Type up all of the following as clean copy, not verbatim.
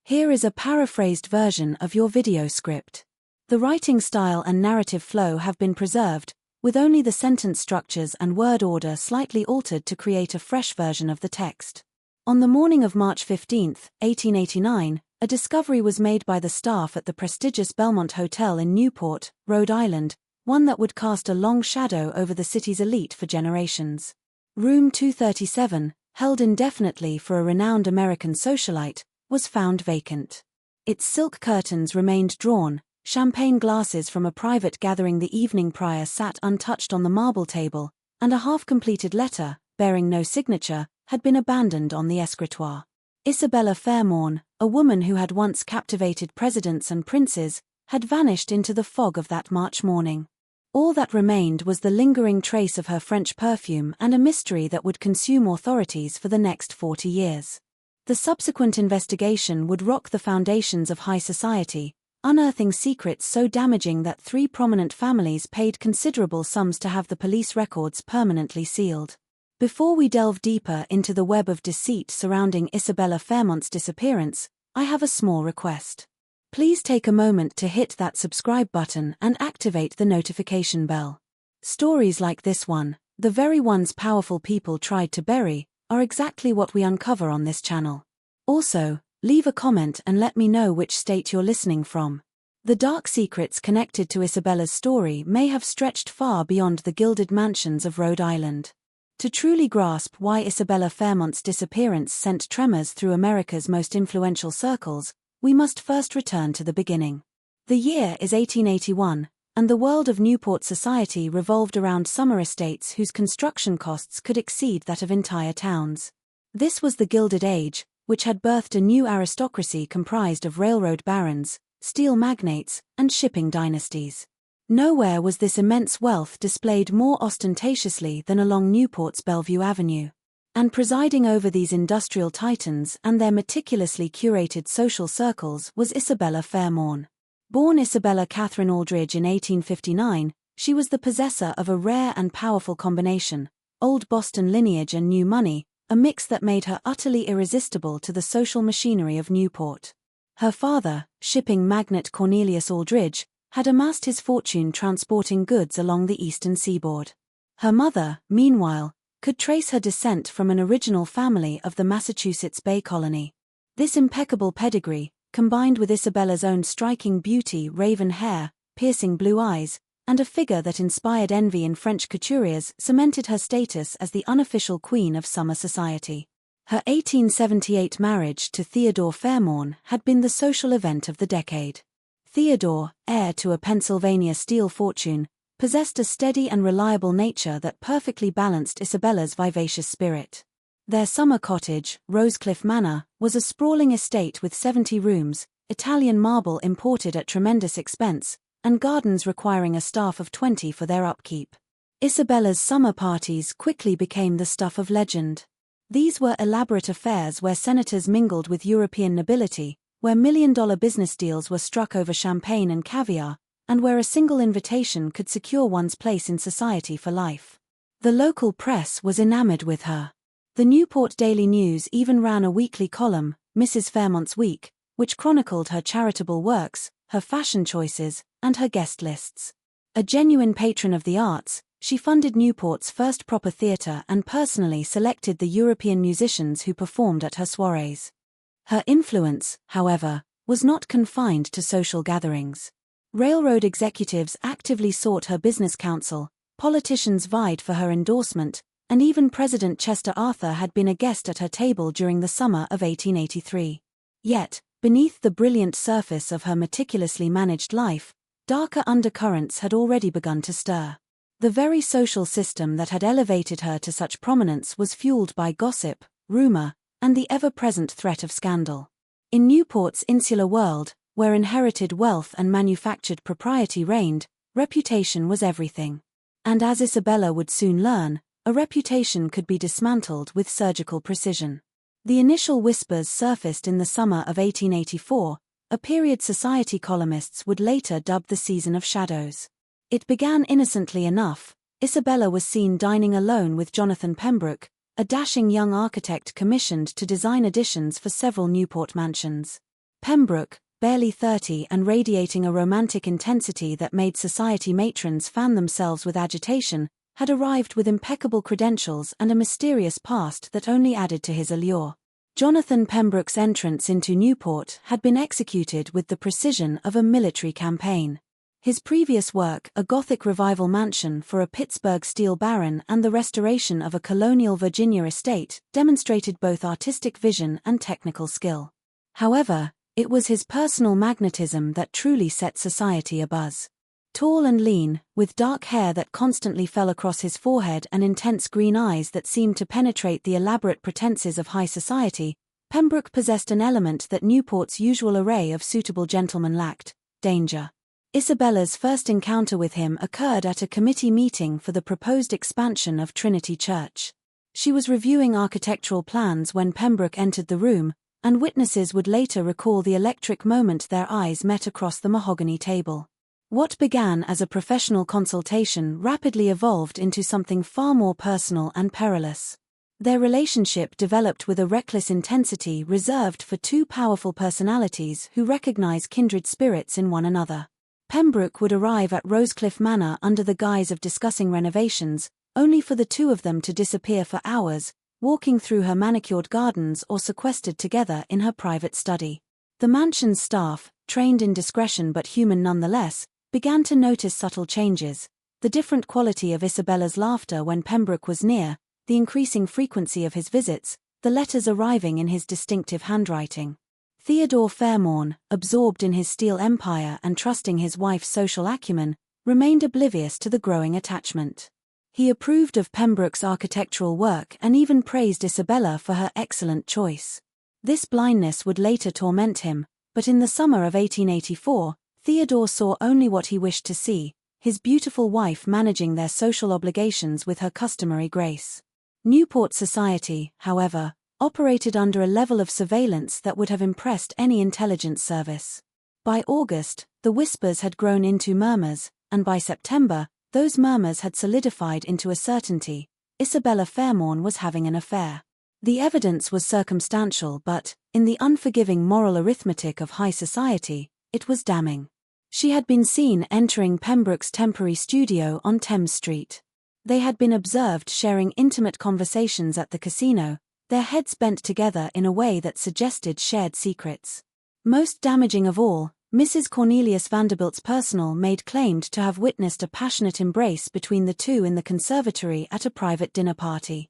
Here is a paraphrased version of your video script. The writing style and narrative flow have been preserved, with only the sentence structures and word order slightly altered to create a fresh version of the text. On the morning of March 15, 1889, a discovery was made by the staff at the prestigious Belmont Hotel in Newport, Rhode Island, one that would cast a long shadow over the city's elite for generations. Room 237, held indefinitely for a renowned American socialite, was found vacant. Its silk curtains remained drawn, champagne glasses from a private gathering the evening prior sat untouched on the marble table, and a half-completed letter, bearing no signature, had been abandoned on the escritoire. Isabella Fairmont, a woman who had once captivated presidents and princes, had vanished into the fog of that March morning. All that remained was the lingering trace of her French perfume and a mystery that would consume authorities for the next 40 years. The subsequent investigation would rock the foundations of high society, unearthing secrets so damaging that 3 prominent families paid considerable sums to have the police records permanently sealed. Before we delve deeper into the web of deceit surrounding Isabella Fairmont's disappearance, I have a small request. Please take a moment to hit that subscribe button and activate the notification bell. Stories like this one, the very ones powerful people tried to bury, are exactly what we uncover on this channel. Also, leave a comment and let me know which state you're listening from. The dark secrets connected to Isabella's story may have stretched far beyond the gilded mansions of Rhode Island. To truly grasp why Isabella Fairmont's disappearance sent tremors through America's most influential circles, we must first return to the beginning. The year is 1881, and the world of Newport society revolved around summer estates whose construction costs could exceed that of entire towns. This was the Gilded Age, which had birthed a new aristocracy comprised of railroad barons, steel magnates, and shipping dynasties. Nowhere was this immense wealth displayed more ostentatiously than along Newport's Bellevue Avenue. And presiding over these industrial titans and their meticulously curated social circles was Isabella Fairmont. Born Isabella Catherine Aldridge in 1859, she was the possessor of a rare and powerful combination, old Boston lineage and new money, a mix that made her utterly irresistible to the social machinery of Newport. Her father, shipping magnate Cornelius Aldridge, had amassed his fortune transporting goods along the eastern seaboard. Her mother, meanwhile, could trace her descent from an original family of the Massachusetts Bay Colony. This impeccable pedigree, combined with Isabella's own striking beauty, raven hair, piercing blue eyes, and a figure that inspired envy in French couturiers, cemented her status as the unofficial queen of summer society. Her 1878 marriage to Theodore Fairmont had been the social event of the decade. Theodore, heir to a Pennsylvania steel fortune, possessed a steady and reliable nature that perfectly balanced Isabella's vivacious spirit. Their summer cottage, Rosecliff Manor, was a sprawling estate with 70 rooms, Italian marble imported at tremendous expense, and gardens requiring a staff of 20 for their upkeep. Isabella's summer parties quickly became the stuff of legend. These were elaborate affairs where senators mingled with European nobility, where million-dollar business deals were struck over champagne and caviar, and where a single invitation could secure one's place in society for life. The local press was enamored with her. The Newport Daily News even ran a weekly column, Mrs. Fairmont's Week, which chronicled her charitable works, her fashion choices, and her guest lists. A genuine patron of the arts, she funded Newport's first proper theatre and personally selected the European musicians who performed at her soirees. Her influence, however, was not confined to social gatherings. Railroad executives actively sought her business counsel, politicians vied for her endorsement, and even President Chester Arthur had been a guest at her table during the summer of 1883. Yet, beneath the brilliant surface of her meticulously managed life, darker undercurrents had already begun to stir. The very social system that had elevated her to such prominence was fueled by gossip, rumor, and the ever-present threat of scandal. In Newport's insular world, where inherited wealth and manufactured propriety reigned, reputation was everything. And as Isabella would soon learn, a reputation could be dismantled with surgical precision. The initial whispers surfaced in the summer of 1884, a period society columnists would later dub the Season of Shadows. It began innocently enough. Isabella was seen dining alone with Jonathan Pembroke, a dashing young architect commissioned to design additions for several Newport mansions. Pembroke, barely 30 and radiating a romantic intensity that made society matrons fan themselves with agitation, had arrived with impeccable credentials and a mysterious past that only added to his allure. Jonathan Pembroke's entrance into Newport had been executed with the precision of a military campaign. His previous work, a Gothic revival mansion for a Pittsburgh steel baron and the restoration of a colonial Virginia estate, demonstrated both artistic vision and technical skill. However, it was his personal magnetism that truly set society abuzz. Tall and lean, with dark hair that constantly fell across his forehead and intense green eyes that seemed to penetrate the elaborate pretenses of high society, Pembroke possessed an element that Newport's usual array of suitable gentlemen lacked: danger. Isabella's first encounter with him occurred at a committee meeting for the proposed expansion of Trinity Church. She was reviewing architectural plans when Pembroke entered the room, and witnesses would later recall the electric moment their eyes met across the mahogany table. What began as a professional consultation rapidly evolved into something far more personal and perilous. Their relationship developed with a reckless intensity reserved for two powerful personalities who recognize kindred spirits in one another. Pembroke would arrive at Rosecliff Manor under the guise of discussing renovations, only for the two of them to disappear for hours, walking through her manicured gardens or sequestered together in her private study. The mansion's staff, trained in discretion but human nonetheless, began to notice subtle changes: the different quality of Isabella's laughter when Pembroke was near, the increasing frequency of his visits, the letters arriving in his distinctive handwriting. Theodore Fairmont, absorbed in his steel empire and trusting his wife's social acumen, remained oblivious to the growing attachment. He approved of Pembroke's architectural work and even praised Isabella for her excellent choice. This blindness would later torment him, but in the summer of 1884, Theodore saw only what he wished to see: his beautiful wife managing their social obligations with her customary grace. Newport society, however, operated under a level of surveillance that would have impressed any intelligence service. By August, the whispers had grown into murmurs, and by September, those murmurs had solidified into a certainty: Isabella Fairmont was having an affair. The evidence was circumstantial, but, in the unforgiving moral arithmetic of high society, it was damning. She had been seen entering Pembroke's temporary studio on Thames Street. They had been observed sharing intimate conversations at the casino, their heads bent together in a way that suggested shared secrets. Most damaging of all, Mrs. Cornelius Vanderbilt's personal maid claimed to have witnessed a passionate embrace between the two in the conservatory at a private dinner party.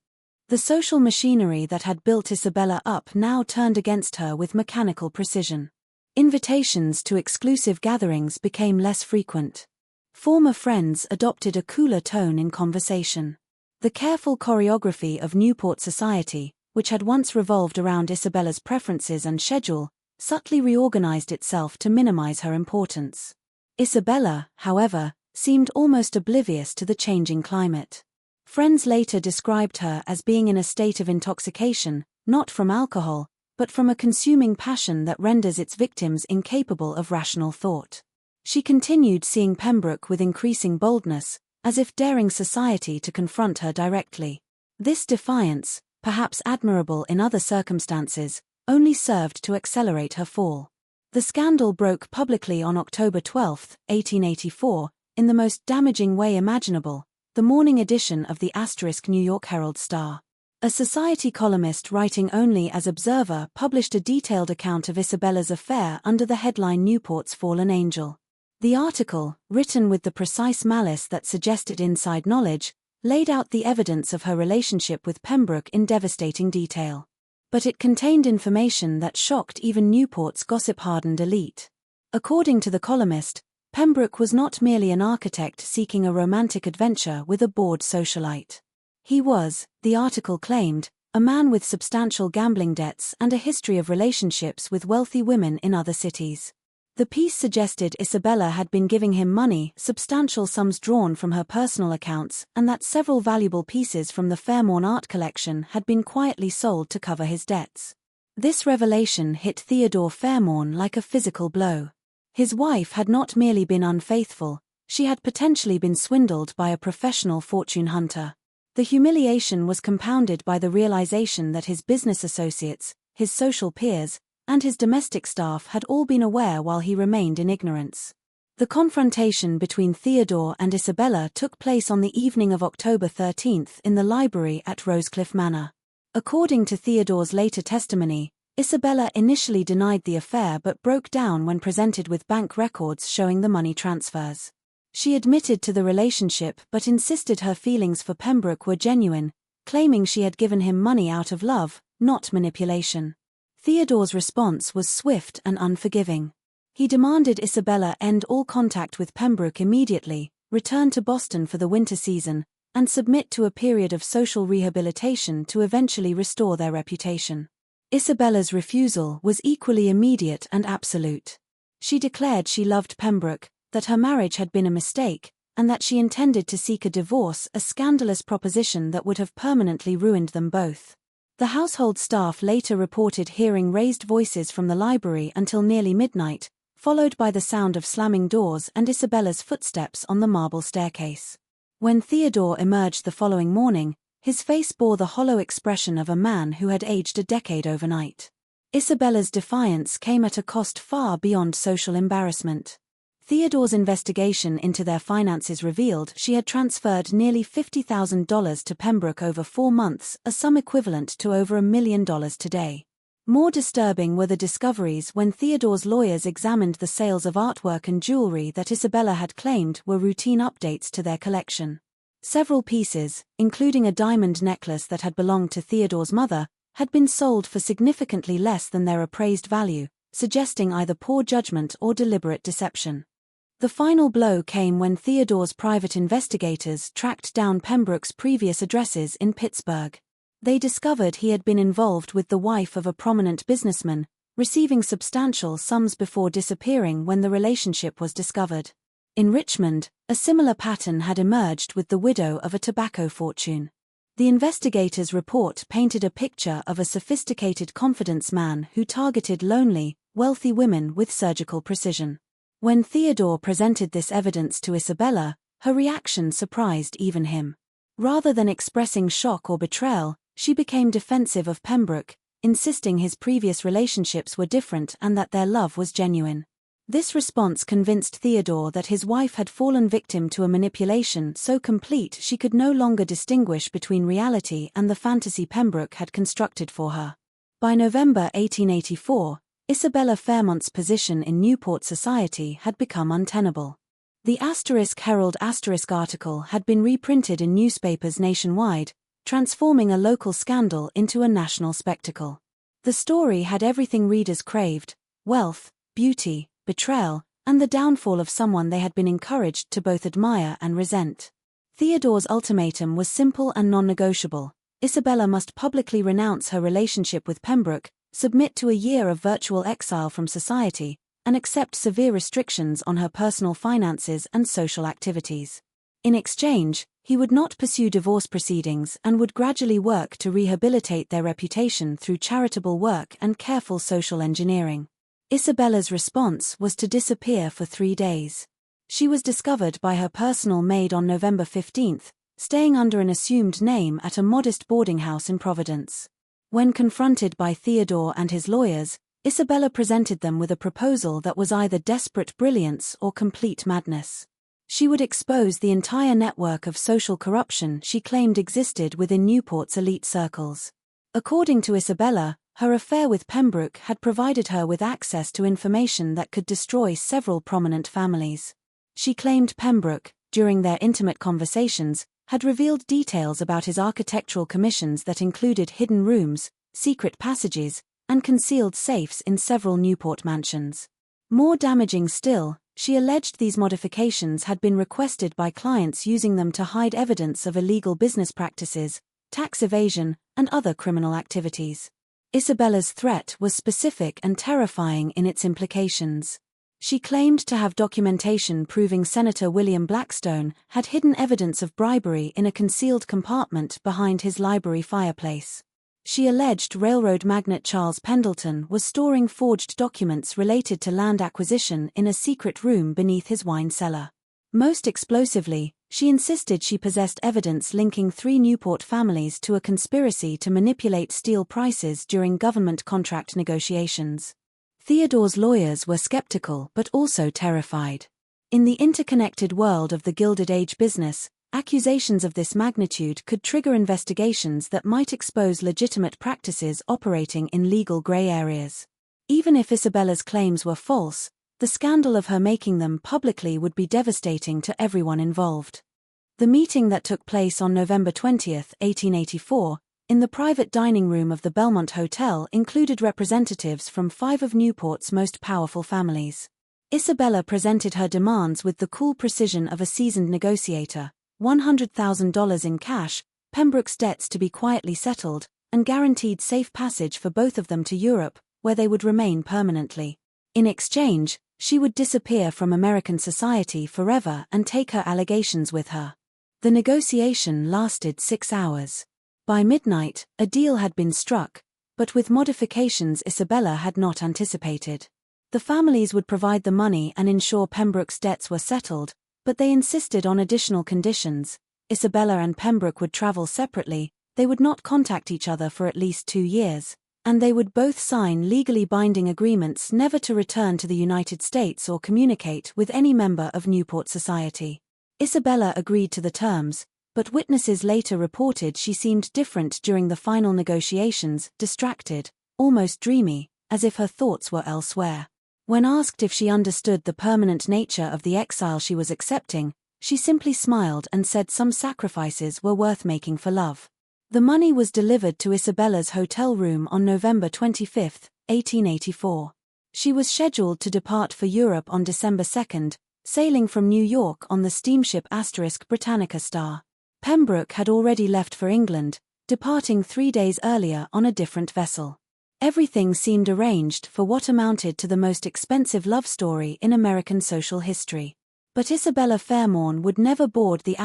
The social machinery that had built Isabella up now turned against her with mechanical precision. Invitations to exclusive gatherings became less frequent. Former friends adopted a cooler tone in conversation. The careful choreography of Newport society, which had once revolved around Isabella's preferences and schedule, subtly reorganized itself to minimize her importance. Isabella, however, seemed almost oblivious to the changing climate. Friends later described her as being in a state of intoxication, not from alcohol, but from a consuming passion that renders its victims incapable of rational thought. She continued seeing Pembroke with increasing boldness, as if daring society to confront her directly. This defiance, perhaps admirable in other circumstances, only served to accelerate her fall. The scandal broke publicly on October 12, 1884, in the most damaging way imaginable, the morning edition of the New York Herald-Star. A society columnist writing only as observer published a detailed account of Isabella's affair under the headline "Newport's Fallen Angel." The article, written with the precise malice that suggested inside knowledge, laid out the evidence of her relationship with Pembroke in devastating detail. But it contained information that shocked even Newport's gossip-hardened elite. According to the columnist, Pembroke was not merely an architect seeking a romantic adventure with a bored socialite. He was, the article claimed, a man with substantial gambling debts and a history of relationships with wealthy women in other cities. The piece suggested Isabella had been giving him money, substantial sums drawn from her personal accounts, and that several valuable pieces from the Fairmont art collection had been quietly sold to cover his debts. This revelation hit Theodore Fairmont like a physical blow. His wife had not merely been unfaithful, she had potentially been swindled by a professional fortune hunter. The humiliation was compounded by the realization that his business associates, his social peers, and his domestic staff had all been aware while he remained in ignorance. The confrontation between Theodore and Isabella took place on the evening of October 13 in the library at Rosecliff Manor. According to Theodore's later testimony, Isabella initially denied the affair but broke down when presented with bank records showing the money transfers. She admitted to the relationship but insisted her feelings for Pembroke were genuine, claiming she had given him money out of love, not manipulation. Theodore's response was swift and unforgiving. He demanded Isabella end all contact with Pembroke immediately, return to Boston for the winter season, and submit to a period of social rehabilitation to eventually restore their reputation. Isabella's refusal was equally immediate and absolute. She declared she loved Pembroke, that her marriage had been a mistake, and that she intended to seek a divorce, a scandalous proposition that would have permanently ruined them both. The household staff later reported hearing raised voices from the library until nearly midnight, followed by the sound of slamming doors and Isabella's footsteps on the marble staircase. When Theodore emerged the following morning, his face bore the hollow expression of a man who had aged a decade overnight. Isabella's defiance came at a cost far beyond social embarrassment. Theodore's investigation into their finances revealed she had transferred nearly $50,000 to Pembroke over 4 months, a sum equivalent to over $1 million today. More disturbing were the discoveries when Theodore's lawyers examined the sales of artwork and jewelry that Isabella had claimed were routine updates to their collection. Several pieces, including a diamond necklace that had belonged to Theodore's mother, had been sold for significantly less than their appraised value, suggesting either poor judgment or deliberate deception. The final blow came when Theodore's private investigators tracked down Pembroke's previous addresses in Pittsburgh. They discovered he had been involved with the wife of a prominent businessman, receiving substantial sums before disappearing when the relationship was discovered. In Richmond, a similar pattern had emerged with the widow of a tobacco fortune. The investigators' report painted a picture of a sophisticated confidence man who targeted lonely, wealthy women with surgical precision. When Theodore presented this evidence to Isabella, her reaction surprised even him. Rather than expressing shock or betrayal, she became defensive of Pembroke, insisting his previous relationships were different and that their love was genuine. This response convinced Theodore that his wife had fallen victim to a manipulation so complete she could no longer distinguish between reality and the fantasy Pembroke had constructed for her. By November 1884, Isabella Fairmont's position in Newport society had become untenable. The *Herald* article had been reprinted in newspapers nationwide, transforming a local scandal into a national spectacle. The story had everything readers craved: wealth, beauty, betrayal, and the downfall of someone they had been encouraged to both admire and resent. Theodore's ultimatum was simple and non-negotiable. Isabella must publicly renounce her relationship with Pembroke, submit to a year of virtual exile from society, and accept severe restrictions on her personal finances and social activities. In exchange, he would not pursue divorce proceedings and would gradually work to rehabilitate their reputation through charitable work and careful social engineering. Isabella's response was to disappear for 3 days. She was discovered by her personal maid on November 15, staying under an assumed name at a modest boarding house in Providence. When confronted by Theodore and his lawyers, Isabella presented them with a proposal that was either desperate brilliance or complete madness. She would expose the entire network of social corruption she claimed existed within Newport's elite circles. According to Isabella, her affair with Pembroke had provided her with access to information that could destroy several prominent families. She claimed Pembroke, during their intimate conversations, had revealed details about his architectural commissions that included hidden rooms, secret passages, and concealed safes in several Newport mansions. More damaging still, she alleged these modifications had been requested by clients using them to hide evidence of illegal business practices, tax evasion, and other criminal activities. Isabella's threat was specific and terrifying in its implications. She claimed to have documentation proving Senator William Blackstone had hidden evidence of bribery in a concealed compartment behind his library fireplace. She alleged railroad magnate Charles Pendleton was storing forged documents related to land acquisition in a secret room beneath his wine cellar. Most explosively, She insisted she possessed evidence linking 3 Newport families to a conspiracy to manipulate steel prices during government contract negotiations. Theodore's lawyers were skeptical but also terrified. In the interconnected world of the Gilded Age business, accusations of this magnitude could trigger investigations that might expose legitimate practices operating in legal gray areas. Even if Isabella's claims were false, the scandal of her making them publicly would be devastating to everyone involved. The meeting that took place on November 20, 1884, in the private dining room of the Belmont Hotel included representatives from 5 of Newport's most powerful families. Isabella presented her demands with the cool precision of a seasoned negotiator: $100,000 in cash, Pembroke's debts to be quietly settled, and guaranteed safe passage for both of them to Europe, where they would remain permanently. In exchange, she would disappear from American society forever and take her allegations with her. The negotiation lasted 6 hours. By midnight, a deal had been struck, but with modifications Isabella had not anticipated. The families would provide the money and ensure Pembroke's debts were settled, but they insisted on additional conditions. Isabella and Pembroke would travel separately, they would not contact each other for at least 2 years, and they would both sign legally binding agreements never to return to the United States or communicate with any member of Newport society. Isabella agreed to the terms, but witnesses later reported she seemed different during the final negotiations, distracted, almost dreamy, as if her thoughts were elsewhere. When asked if she understood the permanent nature of the exile she was accepting, she simply smiled and said some sacrifices were worth making for love. The money was delivered to Isabella's hotel room on November 25, 1884. She was scheduled to depart for Europe on December 2, sailing from New York on the steamship Britannica Star. Pembroke had already left for England, departing 3 days earlier on a different vessel. Everything seemed arranged for what amounted to the most expensive love story in American social history. But Isabella Fairmont would never board the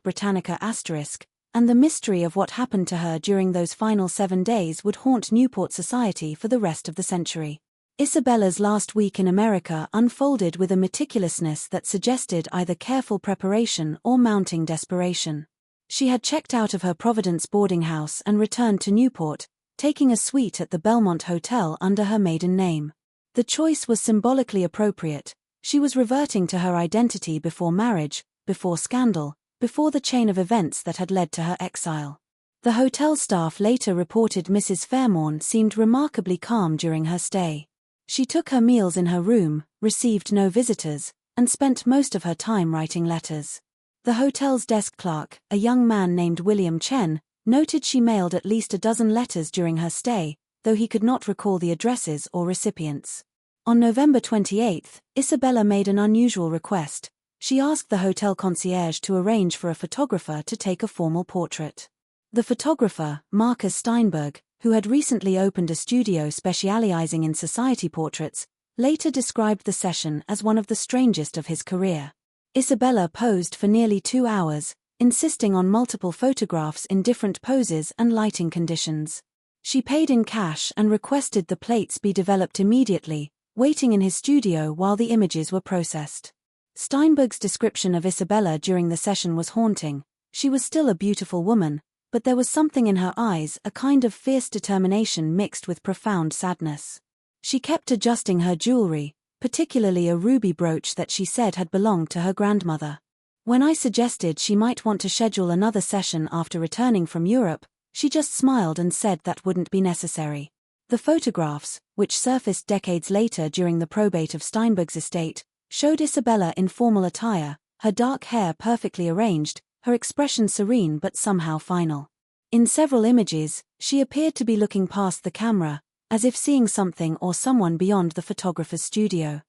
Britannica *, and the mystery of what happened to her during those final 7 days would haunt Newport society for the rest of the century. Isabella's last week in America unfolded with a meticulousness that suggested either careful preparation or mounting desperation. She had checked out of her Providence boarding house and returned to Newport, taking a suite at the Belmont Hotel under her maiden name. The choice was symbolically appropriate. She was reverting to her identity before marriage, before scandal, before the chain of events that had led to her exile. The hotel staff later reported Mrs. Fairmont seemed remarkably calm during her stay. She took her meals in her room, received no visitors, and spent most of her time writing letters. The hotel's desk clerk, a young man named William Chen, noted she mailed at least a dozen letters during her stay, though he could not recall the addresses or recipients. On November 28, Isabella made an unusual request. She asked the hotel concierge to arrange for a photographer to take a formal portrait. The photographer, Marcus Steinberg, who had recently opened a studio specializing in society portraits, later described the session as one of the strangest of his career. Isabella posed for nearly 2 hours, insisting on multiple photographs in different poses and lighting conditions. She paid in cash and requested the plates be developed immediately, waiting in his studio while the images were processed. Steinberg's description of Isabella during the session was haunting. She was still a beautiful woman, but there was something in her eyes, a kind of fierce determination mixed with profound sadness. She kept adjusting her jewelry, particularly a ruby brooch that she said had belonged to her grandmother. When I suggested she might want to schedule another session after returning from Europe, she just smiled and said that wouldn't be necessary. The photographs, which surfaced decades later during the probate of Steinberg's estate, showed Isabella in formal attire, her dark hair perfectly arranged, her expression serene but somehow final. In several images, she appeared to be looking past the camera, as if seeing something or someone beyond the photographer's studio.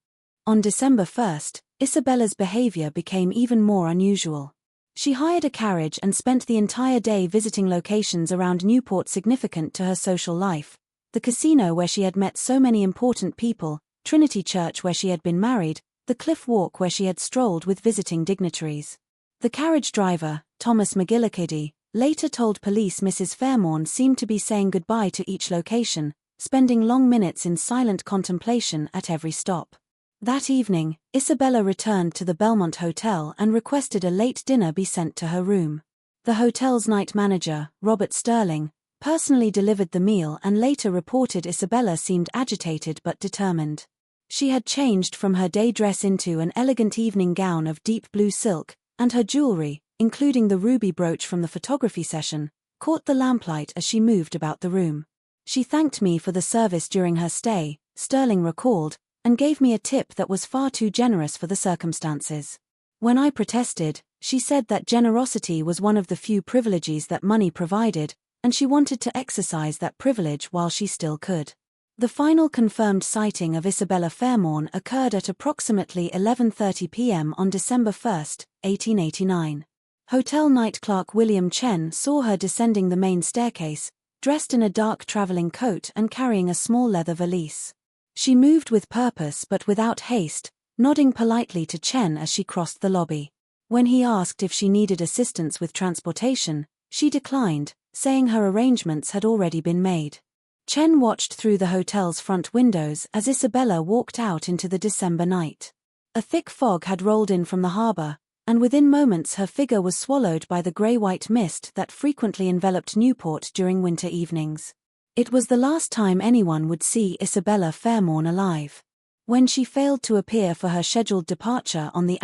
On December 1, Isabella's behavior became even more unusual. She hired a carriage and spent the entire day visiting locations around Newport significant to her social life: the casino where she had met so many important people, Trinity Church where she had been married, the Cliff Walk where she had strolled with visiting dignitaries. The carriage driver, Thomas McGillicuddy, later told police Mrs. Fairmont seemed to be saying goodbye to each location, spending long minutes in silent contemplation at every stop. That evening, Isabella returned to the Belmont Hotel and requested a late dinner be sent to her room. The hotel's night manager, Robert Sterling, personally delivered the meal and later reported Isabella seemed agitated but determined. She had changed from her day dress into an elegant evening gown of deep blue silk, and her jewelry, including the ruby brooch from the photography session, caught the lamplight as she moved about the room. She thanked me for the service during her stay, Sterling recalled, and gave me a tip that was far too generous for the circumstances. When I protested, she said that generosity was one of the few privileges that money provided, and she wanted to exercise that privilege while she still could. The final confirmed sighting of Isabella Fairmont occurred at approximately 11:30 p.m. on December 1, 1889. Hotel night clerk William Chen saw her descending the main staircase, dressed in a dark traveling coat and carrying a small leather valise. She moved with purpose but without haste, nodding politely to Chen as she crossed the lobby. When he asked if she needed assistance with transportation, she declined, saying her arrangements had already been made. Chen watched through the hotel's front windows as Isabella walked out into the December night. A thick fog had rolled in from the harbor, and within moments her figure was swallowed by the grey-white mist that frequently enveloped Newport during winter evenings. It was the last time anyone would see Isabella Fairmont alive. When she failed to appear for her scheduled departure on the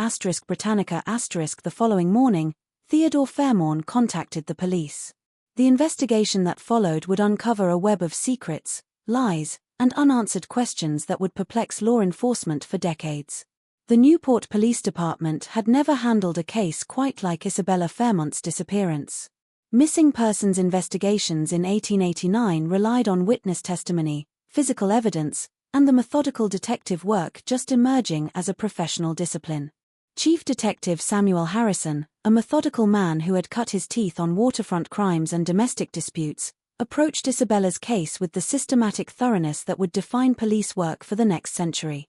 Britannica the following morning, Theodore Fairmont contacted the police. The investigation that followed would uncover a web of secrets, lies, and unanswered questions that would perplex law enforcement for decades. The Newport Police Department had never handled a case quite like Isabella Fairmont's disappearance. Missing persons investigations in 1889 relied on witness testimony, physical evidence, and the methodical detective work just emerging as a professional discipline. Chief Detective Samuel Harrison, a methodical man who had cut his teeth on waterfront crimes and domestic disputes, approached Isabella's case with the systematic thoroughness that would define police work for the next century.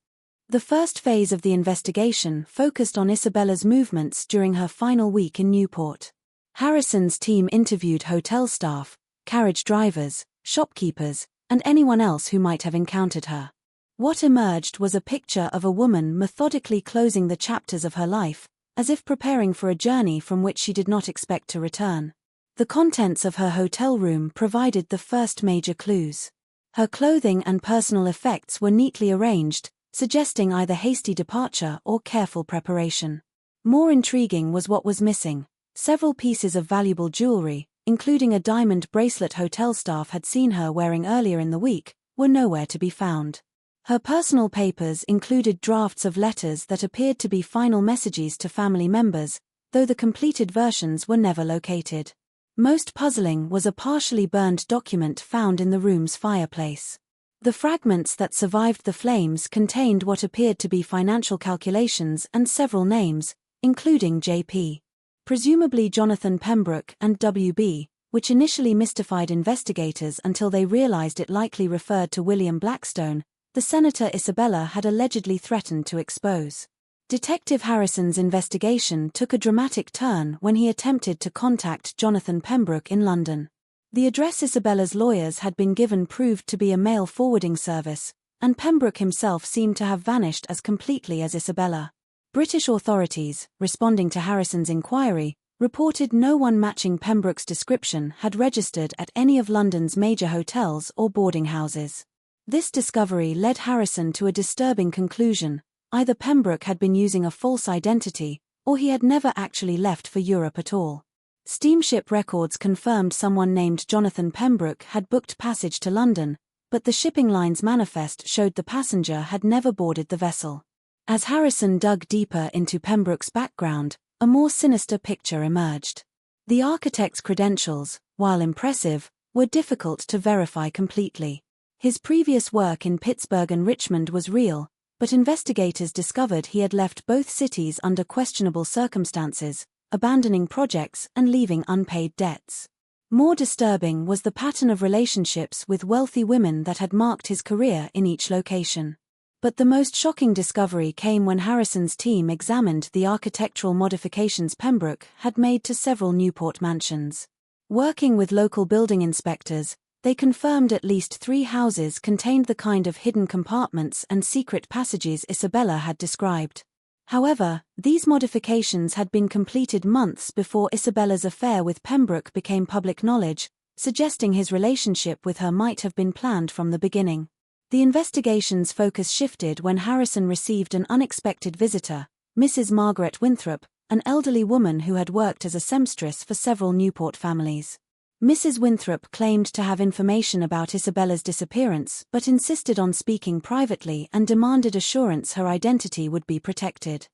The first phase of the investigation focused on Isabella's movements during her final week in Newport. Harrison's team interviewed hotel staff, carriage drivers, shopkeepers, and anyone else who might have encountered her. What emerged was a picture of a woman methodically closing the chapters of her life, as if preparing for a journey from which she did not expect to return. The contents of her hotel room provided the first major clues. Her clothing and personal effects were neatly arranged, suggesting either hasty departure or careful preparation. More intriguing was what was missing. Several pieces of valuable jewelry, including a diamond bracelet hotel staff had seen her wearing earlier in the week, were nowhere to be found. Her personal papers included drafts of letters that appeared to be final messages to family members, though the completed versions were never located. Most puzzling was a partially burned document found in the room's fireplace. The fragments that survived the flames contained what appeared to be financial calculations and several names, including J.P. presumably Jonathan Pembroke, and W.B., which initially mystified investigators until they realized it likely referred to William Blackstone, the senator Isabella had allegedly threatened to expose. Detective Harrison's investigation took a dramatic turn when he attempted to contact Jonathan Pembroke in London. The address Isabella's lawyers had been given proved to be a mail forwarding service, and Pembroke himself seemed to have vanished as completely as Isabella. British authorities, responding to Harrison's inquiry, reported no one matching Pembroke's description had registered at any of London's major hotels or boarding houses. This discovery led Harrison to a disturbing conclusion: either Pembroke had been using a false identity, or he had never actually left for Europe at all. Steamship records confirmed someone named Jonathan Pembroke had booked passage to London, but the shipping line's manifest showed the passenger had never boarded the vessel. As Harrison dug deeper into Pembroke's background, a more sinister picture emerged. The architect's credentials, while impressive, were difficult to verify completely. His previous work in Pittsburgh and Richmond was real, but investigators discovered he had left both cities under questionable circumstances, abandoning projects and leaving unpaid debts. More disturbing was the pattern of relationships with wealthy women that had marked his career in each location. But the most shocking discovery came when Harrison's team examined the architectural modifications Pembroke had made to several Newport mansions. Working with local building inspectors, They confirmed at least 3 houses contained the kind of hidden compartments and secret passages Isabella had described. However, these modifications had been completed months before Isabella's affair with Pembroke became public knowledge, suggesting his relationship with her might have been planned from the beginning. The investigation's focus shifted when Harrison received an unexpected visitor, Mrs. Margaret Winthrop, an elderly woman who had worked as a seamstress for several Newport families. Mrs. Winthrop claimed to have information about Isabella's disappearance but insisted on speaking privately and demanded assurance her identity would be protected.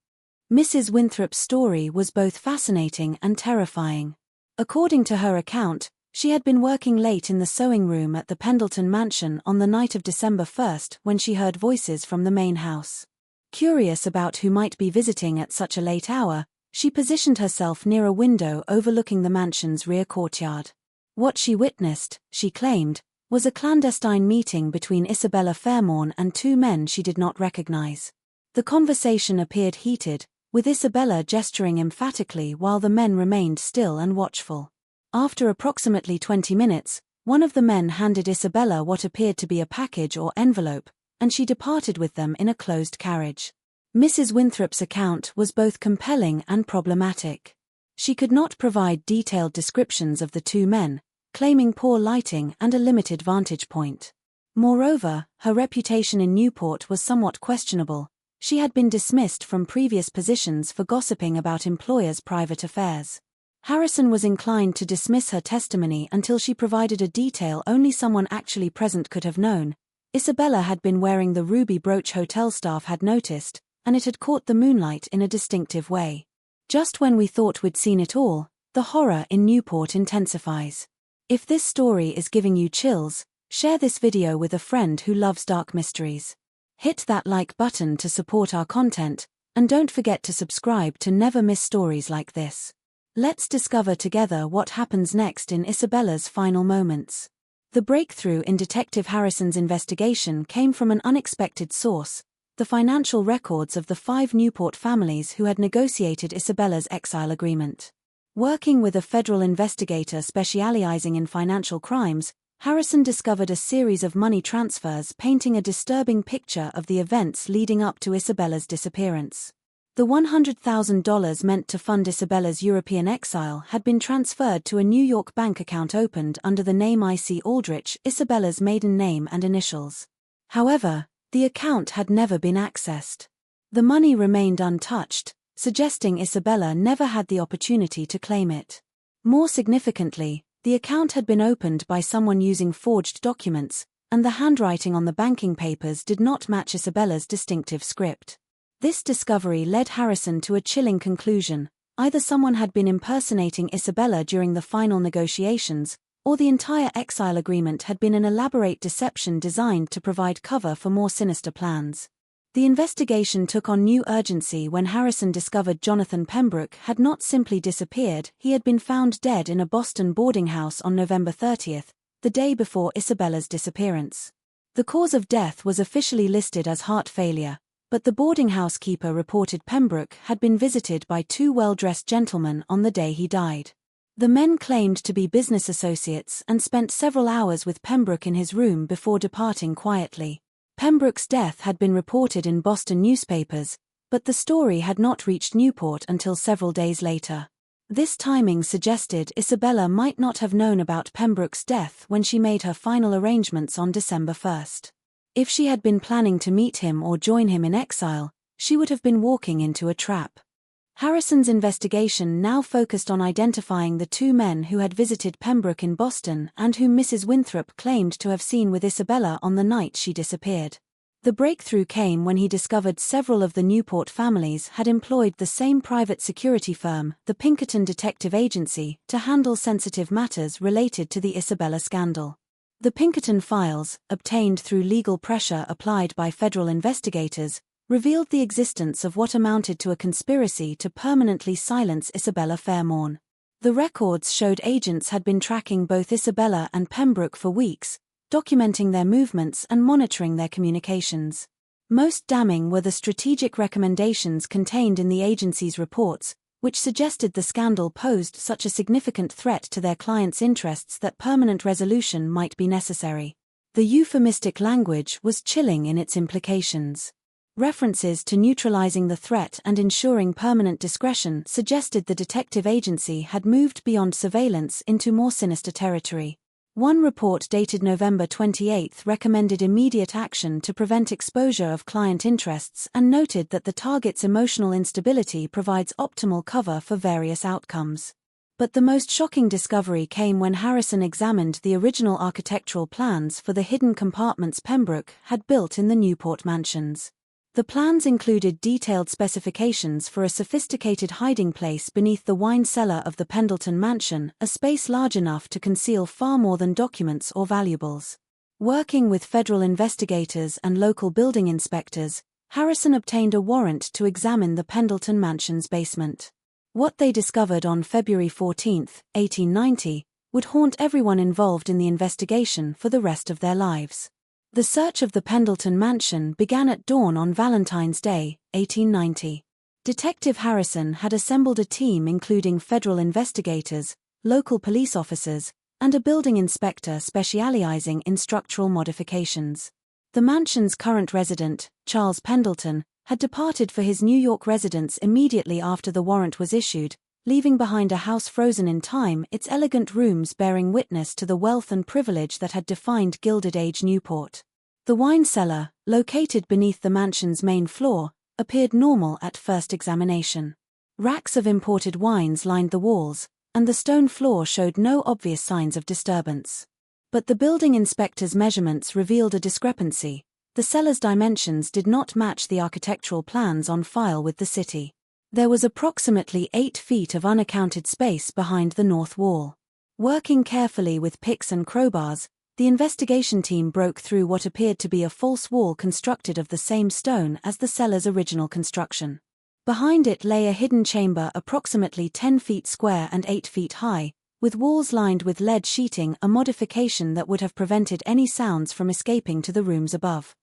Mrs. Winthrop's story was both fascinating and terrifying. According to her account, she had been working late in the sewing room at the Pendleton mansion on the night of December 1st when she heard voices from the main house. Curious about who might be visiting at such a late hour, she positioned herself near a window overlooking the mansion's rear courtyard. What she witnessed, she claimed, was a clandestine meeting between Isabella Fairmont and 2 men she did not recognize. The conversation appeared heated, with Isabella gesturing emphatically while the men remained still and watchful. After approximately 20 minutes, one of the men handed Isabella what appeared to be a package or envelope, and she departed with them in a closed carriage. Mrs. Winthrop's account was both compelling and problematic. She could not provide detailed descriptions of the 2 men, claiming poor lighting and a limited vantage point. Moreover, her reputation in Newport was somewhat questionable. She had been dismissed from previous positions for gossiping about employers' private affairs. Harrison was inclined to dismiss her testimony until she provided a detail only someone actually present could have known. Isabella had been wearing the ruby brooch hotel staff had noticed, and it had caught the moonlight in a distinctive way. Just when we thought we'd seen it all, the horror in Newport intensifies. If this story is giving you chills, share this video with a friend who loves dark mysteries. Hit that like button to support our content, and don't forget to subscribe to never miss stories like this. Let's discover together what happens next in Isabella's final moments. The breakthrough in Detective Harrison's investigation came from an unexpected source: the financial records of the 5 Newport families who had negotiated Isabella's exile agreement. Working with a federal investigator specializing in financial crimes, Harrison discovered a series of money transfers painting a disturbing picture of the events leading up to Isabella's disappearance. The $100,000 meant to fund Isabella's European exile had been transferred to a New York bank account opened under the name I.C. Aldrich, Isabella's maiden name and initials. However, the account had never been accessed. The money remained untouched, suggesting Isabella never had the opportunity to claim it. More significantly, the account had been opened by someone using forged documents, and the handwriting on the banking papers did not match Isabella's distinctive script. This discovery led Harrison to a chilling conclusion: either someone had been impersonating Isabella during the final negotiations, or the entire exile agreement had been an elaborate deception designed to provide cover for more sinister plans. The investigation took on new urgency when Harrison discovered Jonathan Pembroke had not simply disappeared, he had been found dead in a Boston boarding house on November 30th, the day before Isabella's disappearance. The cause of death was officially listed as heart failure, but the boarding house keeper reported Pembroke had been visited by 2 well-dressed gentlemen on the day he died. The men claimed to be business associates and spent several hours with Pembroke in his room before departing quietly. Pembroke's death had been reported in Boston newspapers, but the story had not reached Newport until several days later. This timing suggested Isabella might not have known about Pembroke's death when she made her final arrangements on December 1st. If she had been planning to meet him or join him in exile, she would have been walking into a trap. Harrison's investigation now focused on identifying the 2 men who had visited Pembroke in Boston and whom Mrs. Winthrop claimed to have seen with Isabella on the night she disappeared. The breakthrough came when he discovered several of the Newport families had employed the same private security firm, the Pinkerton Detective Agency, to handle sensitive matters related to the Isabella scandal. The Pinkerton files, obtained through legal pressure applied by federal investigators, revealed the existence of what amounted to a conspiracy to permanently silence Isabella Fairmont. The records showed agents had been tracking both Isabella and Pembroke for weeks, documenting their movements and monitoring their communications. Most damning were the strategic recommendations contained in the agency's reports, which suggested the scandal posed such a significant threat to their clients' interests that permanent resolution might be necessary. The euphemistic language was chilling in its implications. References to neutralizing the threat and ensuring permanent discretion suggested the detective agency had moved beyond surveillance into more sinister territory. One report dated November 28 recommended immediate action to prevent exposure of client interests and noted that the target's emotional instability provides optimal cover for various outcomes. But the most shocking discovery came when Harrison examined the original architectural plans for the hidden compartments Pembroke had built in the Newport mansions. The plans included detailed specifications for a sophisticated hiding place beneath the wine cellar of the Pendleton mansion, a space large enough to conceal far more than documents or valuables. Working with federal investigators and local building inspectors, Harrison obtained a warrant to examine the Pendleton mansion's basement. What they discovered on February 14, 1890, would haunt everyone involved in the investigation for the rest of their lives. The search of the Pendleton mansion began at dawn on Valentine's Day, 1890. Detective Harrison had assembled a team including federal investigators, local police officers, and a building inspector specializing in structural modifications. The mansion's current resident, Charles Pendleton, had departed for his New York residence immediately after the warrant was issued, leaving behind a house frozen in time, its elegant rooms bearing witness to the wealth and privilege that had defined Gilded Age Newport. The wine cellar, located beneath the mansion's main floor, appeared normal at first examination. Racks of imported wines lined the walls, and the stone floor showed no obvious signs of disturbance. But the building inspector's measurements revealed a discrepancy. The cellar's dimensions did not match the architectural plans on file with the city. There was approximately 8 feet of unaccounted space behind the north wall. Working carefully with picks and crowbars, the investigation team broke through what appeared to be a false wall constructed of the same stone as the cellar's original construction. Behind it lay a hidden chamber approximately 10 feet square and 8 feet high, with walls lined with lead sheeting, a modification that would have prevented any sounds from escaping to the rooms above.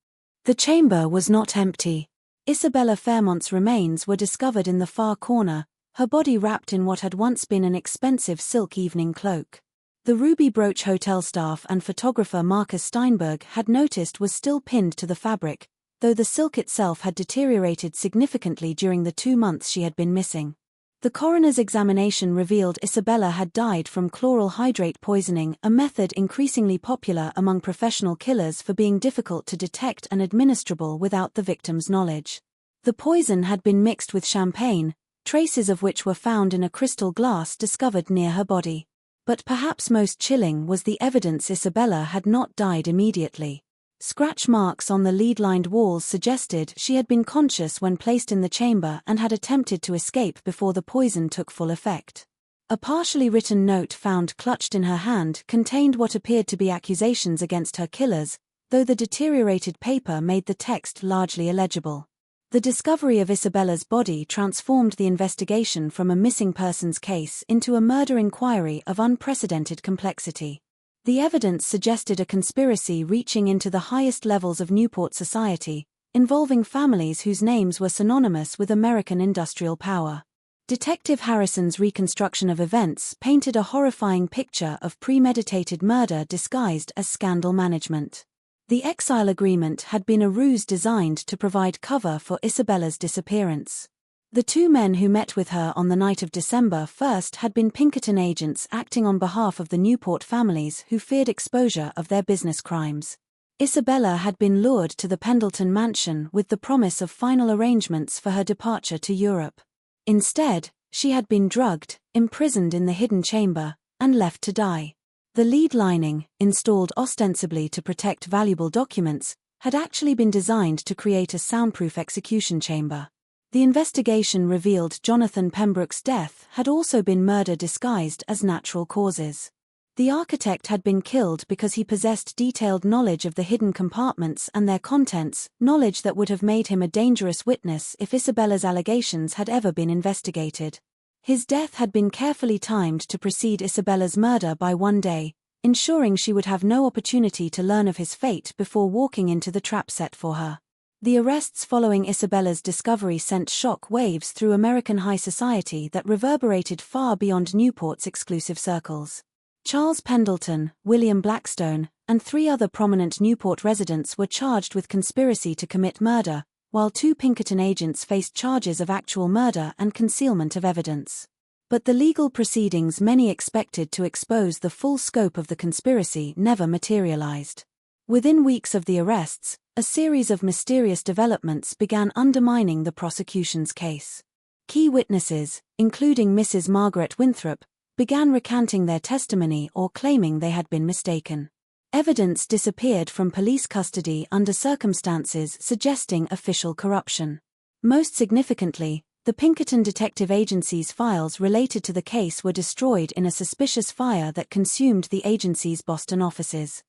The chamber was not empty. Isabella Fairmont's remains were discovered in the far corner, her body wrapped in what had once been an expensive silk evening cloak. The Ruby Brooch hotel staff and photographer Marcus Steinberg had noticed was still pinned to the fabric, though the silk itself had deteriorated significantly during the 2 months she had been missing. The coroner's examination revealed Isabella had died from chloral hydrate poisoning, a method increasingly popular among professional killers for being difficult to detect and administrable without the victim's knowledge. The poison had been mixed with champagne, traces of which were found in a crystal glass discovered near her body. But perhaps most chilling was the evidence Isabella had not died immediately. Scratch marks on the lead-lined walls suggested she had been conscious when placed in the chamber and had attempted to escape before the poison took full effect. A partially written note found clutched in her hand contained what appeared to be accusations against her killers, though the deteriorated paper made the text largely illegible. The discovery of Isabella's body transformed the investigation from a missing persons case into a murder inquiry of unprecedented complexity. The evidence suggested a conspiracy reaching into the highest levels of Newport society, involving families whose names were synonymous with American industrial power. Detective Harrison's reconstruction of events painted a horrifying picture of premeditated murder disguised as scandal management. The exile agreement had been a ruse designed to provide cover for Isabella's disappearance. The 2 men who met with her on the night of December 1 had been Pinkerton agents acting on behalf of the Newport families who feared exposure of their business crimes. Isabella had been lured to the Pendleton mansion with the promise of final arrangements for her departure to Europe. Instead, she had been drugged, imprisoned in the hidden chamber, and left to die. The lead lining, installed ostensibly to protect valuable documents, had actually been designed to create a soundproof execution chamber. The investigation revealed Jonathan Pembroke's death had also been murder disguised as natural causes. The architect had been killed because he possessed detailed knowledge of the hidden compartments and their contents, knowledge that would have made him a dangerous witness if Isabella's allegations had ever been investigated. His death had been carefully timed to precede Isabella's murder by 1 day, ensuring she would have no opportunity to learn of his fate before walking into the trap set for her. The arrests following Isabella's discovery sent shock waves through American high society that reverberated far beyond Newport's exclusive circles. Charles Pendleton, William Blackstone, and 3 other prominent Newport residents were charged with conspiracy to commit murder, while 2 Pinkerton agents faced charges of actual murder and concealment of evidence. But the legal proceedings many expected to expose the full scope of the conspiracy never materialized. Within weeks of the arrests, a series of mysterious developments began undermining the prosecution's case. Key witnesses, including Mrs. Margaret Winthrop, began recanting their testimony or claiming they had been mistaken. Evidence disappeared from police custody under circumstances suggesting official corruption. Most significantly, the Pinkerton Detective Agency's files related to the case were destroyed in a suspicious fire that consumed the agency's Boston offices.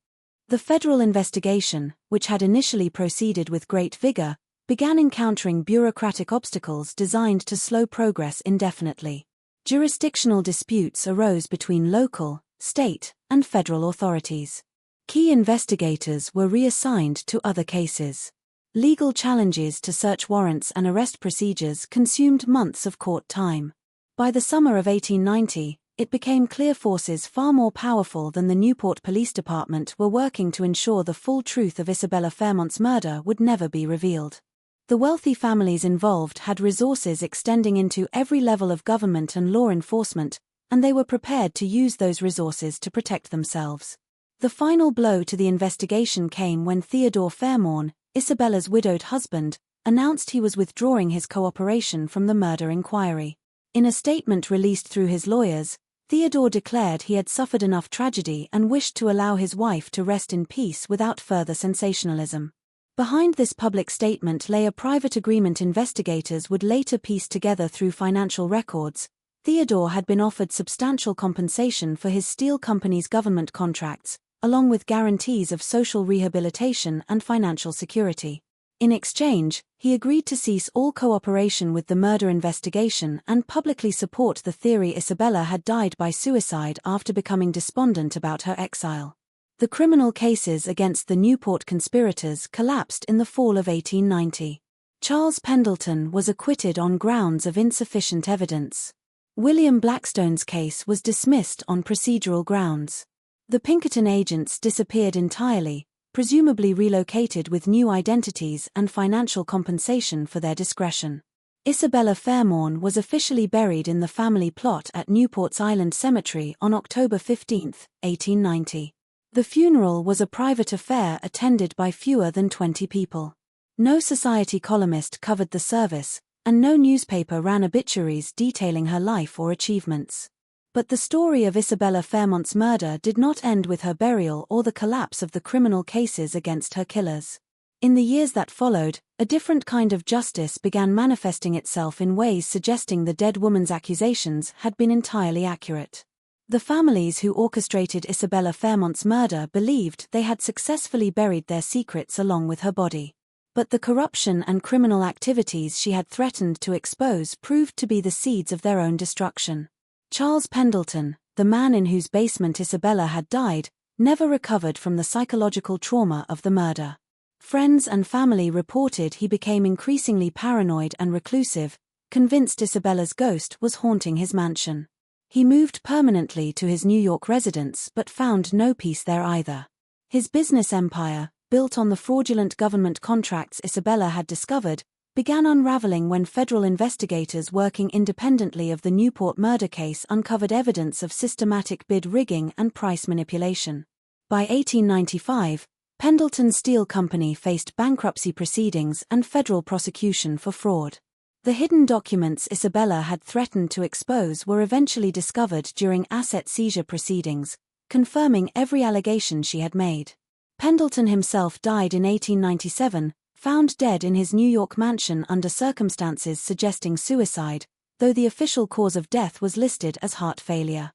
The federal investigation, which had initially proceeded with great vigor, began encountering bureaucratic obstacles designed to slow progress indefinitely. Jurisdictional disputes arose between local, state, and federal authorities. Key investigators were reassigned to other cases. Legal challenges to search warrants and arrest procedures consumed months of court time. By the summer of 1890, it became clear forces far more powerful than the Newport Police Department were working to ensure the full truth of Isabella Fairmont's murder would never be revealed. The wealthy families involved had resources extending into every level of government and law enforcement, and they were prepared to use those resources to protect themselves. The final blow to the investigation came when Theodore Fairmont, Isabella's widowed husband, announced he was withdrawing his cooperation from the murder inquiry. In a statement released through his lawyers, Theodore declared he had suffered enough tragedy and wished to allow his wife to rest in peace without further sensationalism. Behind this public statement lay a private agreement investigators would later piece together through financial records. Theodore had been offered substantial compensation for his steel company's government contracts, along with guarantees of social rehabilitation and financial security. In exchange, he agreed to cease all cooperation with the murder investigation and publicly support the theory Isabella had died by suicide after becoming despondent about her exile. The criminal cases against the Newport conspirators collapsed in the fall of 1890. Charles Pendleton was acquitted on grounds of insufficient evidence. William Blackstone's case was dismissed on procedural grounds. The Pinkerton agents disappeared entirely, presumably relocated with new identities and financial compensation for their discretion. Isabella Fairmont was officially buried in the family plot at Newport's Island Cemetery on October 15, 1890. The funeral was a private affair attended by fewer than 20 people. No society columnist covered the service, and no newspaper ran obituaries detailing her life or achievements. But the story of Isabella Fairmont's murder did not end with her burial or the collapse of the criminal cases against her killers. In the years that followed, a different kind of justice began manifesting itself in ways suggesting the dead woman's accusations had been entirely accurate. The families who orchestrated Isabella Fairmont's murder believed they had successfully buried their secrets along with her body. But the corruption and criminal activities she had threatened to expose proved to be the seeds of their own destruction. Charles Pendleton, the man in whose basement Isabella had died, never recovered from the psychological trauma of the murder. Friends and family reported he became increasingly paranoid and reclusive, convinced Isabella's ghost was haunting his mansion. He moved permanently to his New York residence but found no peace there either. His business empire, built on the fraudulent government contracts Isabella had discovered, began unraveling when federal investigators working independently of the Newport murder case uncovered evidence of systematic bid rigging and price manipulation. By 1895, Pendleton Steel Company faced bankruptcy proceedings and federal prosecution for fraud. The hidden documents Isabella had threatened to expose were eventually discovered during asset seizure proceedings, confirming every allegation she had made. Pendleton himself died in 1897, found dead in his New York mansion under circumstances suggesting suicide, though the official cause of death was listed as heart failure.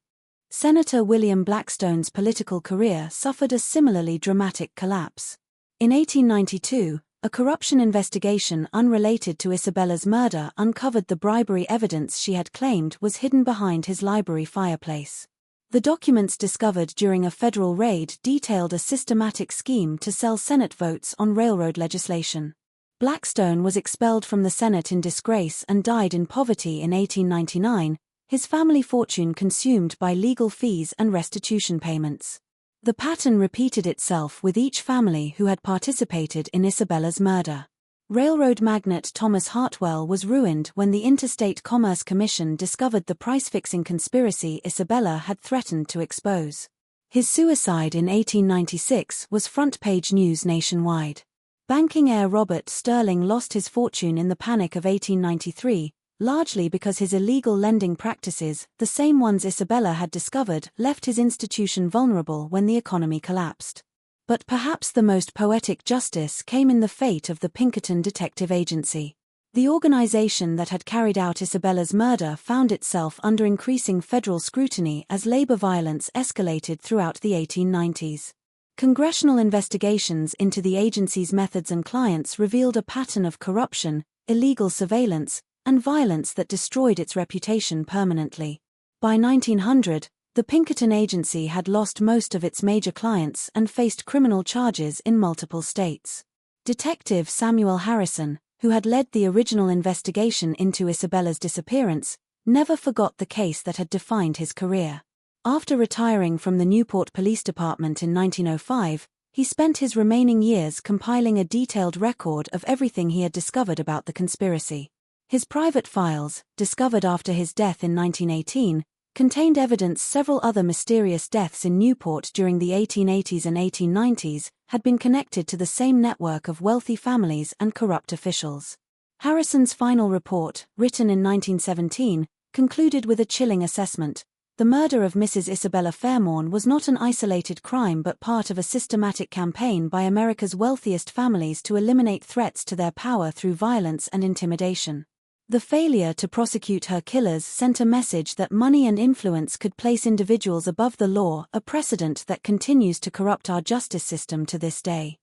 Senator William Blackstone's political career suffered a similarly dramatic collapse. In 1892, a corruption investigation unrelated to Isabella's murder uncovered the bribery evidence she had claimed was hidden behind his library fireplace. The documents discovered during a federal raid detailed a systematic scheme to sell Senate votes on railroad legislation. Blackstone was expelled from the Senate in disgrace and died in poverty in 1899, his family fortune consumed by legal fees and restitution payments. The pattern repeated itself with each family who had participated in Isabella's murder. Railroad magnate Thomas Hartwell was ruined when the Interstate Commerce Commission discovered the price-fixing conspiracy Isabella had threatened to expose. His suicide in 1896 was front-page news nationwide. Banking heir Robert Sterling lost his fortune in the Panic of 1893, largely because his illegal lending practices, the same ones Isabella had discovered, left his institution vulnerable when the economy collapsed. But perhaps the most poetic justice came in the fate of the Pinkerton Detective Agency. The organization that had carried out Isabella's murder found itself under increasing federal scrutiny as labor violence escalated throughout the 1890s. Congressional investigations into the agency's methods and clients revealed a pattern of corruption, illegal surveillance, and violence that destroyed its reputation permanently. By 1900, the Pinkerton Agency had lost most of its major clients and faced criminal charges in multiple states. Detective Samuel Harrison, who had led the original investigation into Isabella's disappearance, never forgot the case that had defined his career. After retiring from the Newport Police Department in 1905, he spent his remaining years compiling a detailed record of everything he had discovered about the conspiracy. His private files, discovered after his death in 1918, contained evidence several other mysterious deaths in Newport during the 1880s and 1890s had been connected to the same network of wealthy families and corrupt officials. Harrison's final report, written in 1917, concluded with a chilling assessment. The murder of Mrs. Isabella Fairmont was not an isolated crime but part of a systematic campaign by America's wealthiest families to eliminate threats to their power through violence and intimidation. The failure to prosecute her killers sent a message that money and influence could place individuals above the law, a precedent that continues to corrupt our justice system to this day.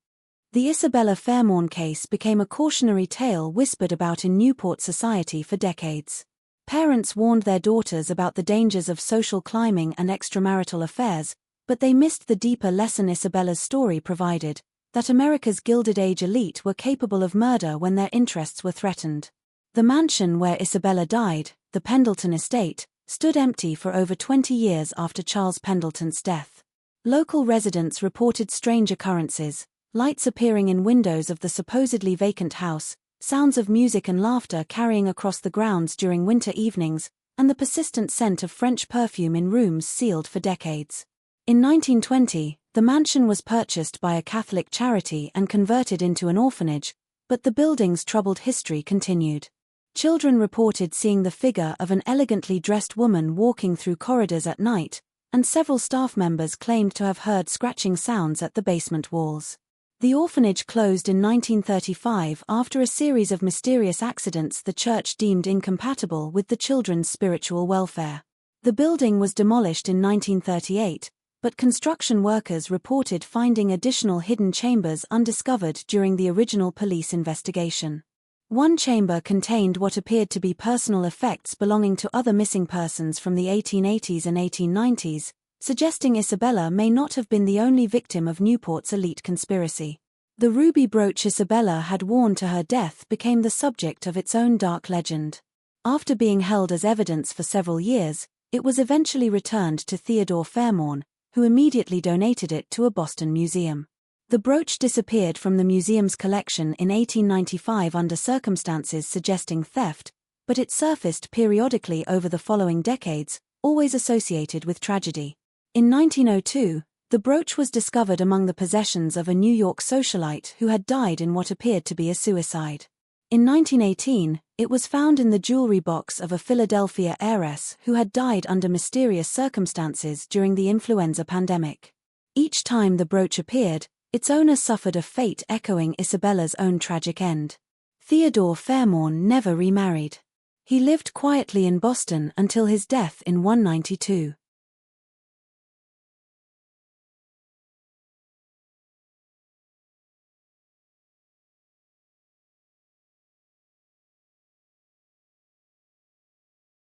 The Isabella Fairmont case became a cautionary tale whispered about in Newport society for decades. Parents warned their daughters about the dangers of social climbing and extramarital affairs, but they missed the deeper lesson Isabella's story provided, that America's Gilded Age elite were capable of murder when their interests were threatened. The mansion where Isabella died, the Pendleton estate, stood empty for over 20 years after Charles Pendleton's death. Local residents reported strange occurrences, lights appearing in windows of the supposedly vacant house, sounds of music and laughter carrying across the grounds during winter evenings, and the persistent scent of French perfume in rooms sealed for decades. In 1920, the mansion was purchased by a Catholic charity and converted into an orphanage, but the building's troubled history continued. Children reported seeing the figure of an elegantly dressed woman walking through corridors at night, and several staff members claimed to have heard scratching sounds at the basement walls. The orphanage closed in 1935 after a series of mysterious accidents the church deemed incompatible with the children's spiritual welfare. The building was demolished in 1938, but construction workers reported finding additional hidden chambers undiscovered during the original police investigation. One chamber contained what appeared to be personal effects belonging to other missing persons from the 1880s and 1890s, suggesting Isabella may not have been the only victim of Newport's elite conspiracy. The ruby brooch Isabella had worn to her death became the subject of its own dark legend. After being held as evidence for several years, it was eventually returned to Theodore Fairmont, who immediately donated it to a Boston museum. The brooch disappeared from the museum's collection in 1895 under circumstances suggesting theft, but it surfaced periodically over the following decades, always associated with tragedy. In 1902, the brooch was discovered among the possessions of a New York socialite who had died in what appeared to be a suicide. In 1918, it was found in the jewelry box of a Philadelphia heiress who had died under mysterious circumstances during the influenza pandemic. Each time the brooch appeared, its owner suffered a fate echoing Isabella's own tragic end. Theodore Fairmont never remarried. He lived quietly in Boston until his death in 192.